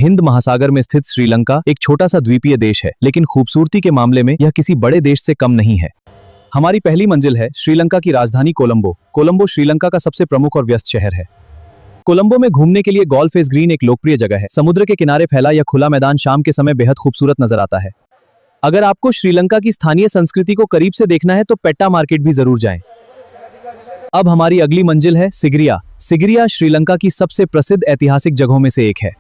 हिंद महासागर में स्थित श्रीलंका एक छोटा सा द्वीपीय देश है, लेकिन खूबसूरती के मामले में यह किसी बड़े देश से कम नहीं है। हमारी पहली मंजिल है श्रीलंका की राजधानी कोलंबो। कोलंबो श्रीलंका का सबसे प्रमुख और व्यस्त शहर है। कोलंबो में घूमने के लिए गोल्फ फेस ग्रीन एक लोकप्रिय जगह है। समुद्र के किनारे फैला यह खुला मैदान शाम के समय बेहद खूबसूरत नजर आता है। अगर आपको श्रीलंका की स्थानीय संस्कृति को करीब से देखना है तो पेट्टा मार्केट भी जरूर जाएं। अब हमारी अगली मंजिल है सिगिरिया। सिगिरिया श्रीलंका की सबसे प्रसिद्ध ऐतिहासिक जगहों में से एक है।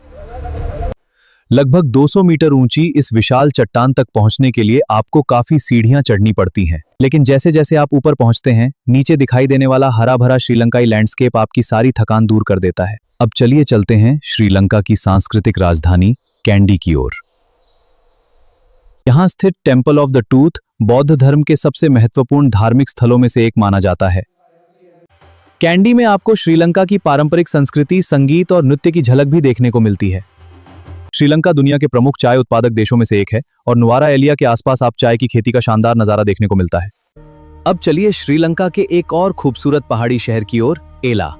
लगभग 200 मीटर ऊंची इस विशाल चट्टान तक पहुंचने के लिए आपको काफी सीढ़ियां चढ़नी पड़ती हैं, लेकिन जैसे जैसे आप ऊपर पहुंचते हैं, नीचे दिखाई देने वाला हरा भरा श्रीलंकाई लैंडस्केप आपकी सारी थकान दूर कर देता है। अब चलिए चलते हैं श्रीलंका की सांस्कृतिक राजधानी कैंडी की ओर। यहां स्थित टेम्पल ऑफ द टूथ बौद्ध धर्म के सबसे महत्वपूर्ण धार्मिक स्थलों में से एक माना जाता है। कैंडी में आपको श्रीलंका की पारंपरिक संस्कृति, संगीत और नृत्य की झलक भी देखने को मिलती है। श्रीलंका दुनिया के प्रमुख चाय उत्पादक देशों में से एक है और नुआरा एलिया के आसपास आप चाय की खेती का शानदार नजारा देखने को मिलता है। अब चलिए श्रीलंका के एक और खूबसूरत पहाड़ी शहर की ओर, एला।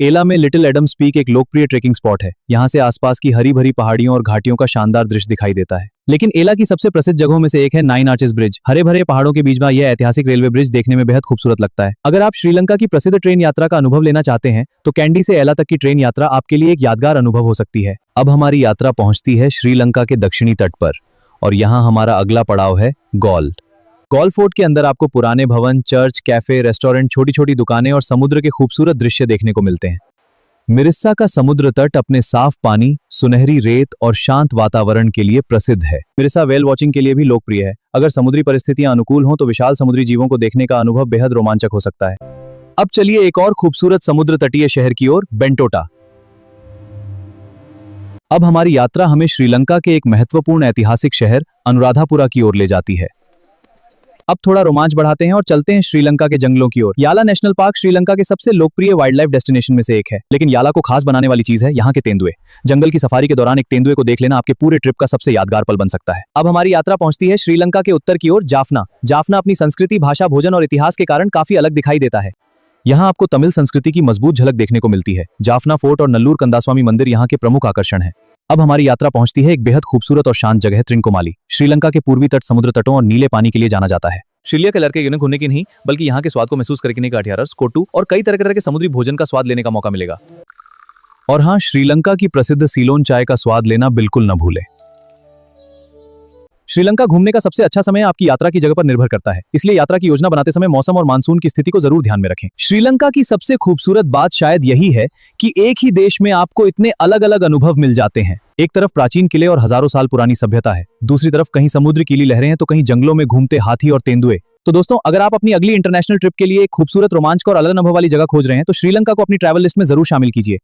एला में लिटिल एडम्स पीक एक लोकप्रिय ट्रेकिंग स्पॉट है। यहां से आसपास की हरी भरी पहाड़ियों और घाटियों का शानदार दृश्य दिखाई देता है। लेकिन एला की सबसे प्रसिद्ध जगहों में से एक है नाइन आर्चेस ब्रिज। हरे भरे पहाड़ों के बीच में यह ऐतिहासिक रेलवे ब्रिज देखने में बेहद खूबसूरत लगता है। अगर आप श्रीलंका की प्रसिद्ध ट्रेन यात्रा का अनुभव लेना चाहते हैं तो कैंडी से एला तक की ट्रेन यात्रा आपके लिए एक यादगार अनुभव हो सकती है। अब हमारी यात्रा पहुंचती है श्रीलंका के दक्षिणी तट पर और यहाँ हमारा अगला पड़ाव है गॉल। गॉल फोर्ट के अंदर आपको पुराने भवन, चर्च, कैफे, रेस्टोरेंट, छोटी छोटी दुकानें और समुद्र के खूबसूरत दृश्य देखने को मिलते हैं। मिरिस्सा का समुद्र तट अपने साफ पानी, सुनहरी रेत और शांत वातावरण के लिए प्रसिद्ध है। मिरिस्सा व्हेल वॉचिंग के लिए भी लोकप्रिय है। अगर समुद्री परिस्थितियां अनुकूल हों तो विशाल समुद्री जीवों को देखने का अनुभव बेहद रोमांचक हो सकता है। अब चलिए एक और खूबसूरत समुद्र तटीय शहर की ओर, बेंटोटा। अब हमारी यात्रा हमें श्रीलंका के एक महत्वपूर्ण ऐतिहासिक शहर अनुराधापुरा की ओर ले जाती है। अब थोड़ा रोमांच बढ़ाते हैं और चलते हैं श्रीलंका के जंगलों की ओर। याला नेशनल पार्क श्रीलंका के सबसे लोकप्रिय वाइल्ड लाइफ डेस्टिनेशन में से एक है, लेकिन याला को खास बनाने वाली चीज है यहाँ के तेंदुए। जंगल की सफारी के दौरान एक तेंदुए को देख लेना आपके पूरे ट्रिप का सबसे यादगार पल बन सकता है। अब हमारी यात्रा पहुंचती है श्रीलंका के उत्तर की ओर, जाफना। जाफना अपनी संस्कृति, भाषा, भोजन और इतिहास के कारण काफी अलग दिखाई देता है। यहाँ आपको तमिल संस्कृति की मजबूत झलक देखने को मिलती है। जाफना फोर्ट और नल्लूर कंदास्वामी मंदिर यहाँ के प्रमुख आकर्षण है। अब हमारी यात्रा पहुंचती है एक बेहद खूबसूरत और शांत जगह, त्रिंकोमाली। श्रीलंका के पूर्वी तट समुद्र तटों और नीले पानी के लिए जाना जाता है। श्रीलंका के लड़के घूमने की नहीं बल्कि यहाँ के स्वाद को महसूस करने का अठियारस, कोटू और कई तरह के समुद्री भोजन का स्वाद लेने का मौका मिलेगा। और हाँ, श्रीलंका की प्रसिद्ध सीलोन चाय का स्वाद लेना बिल्कुल न भूलें। श्रीलंका घूमने का सबसे अच्छा समय आपकी यात्रा की जगह पर निर्भर करता है, इसलिए यात्रा की योजना बनाते समय मौसम और मानसून की स्थिति को जरूर ध्यान में रखें। श्रीलंका की सबसे खूबसूरत बात शायद यही है कि एक ही देश में आपको इतने अलग अलग अनुभव मिल जाते हैं। एक तरफ प्राचीन किले और हजारों साल पुरानी सभ्यता है, दूसरी तरफ कहीं समुद्र की लहरें हैं तो कहीं जंगलों में घूमते हाथी और तेंदुए। तो दोस्तों, अगर आप अपनी अगली इंटरनेशनल ट्रिप के लिए एक खूबसूरत, रोमांचक और अलग अनुभव वाली जगह खोज रहे हैं तो श्रीलंका को अपनी ट्रैवल लिस्ट में जरूर शामिल कीजिए।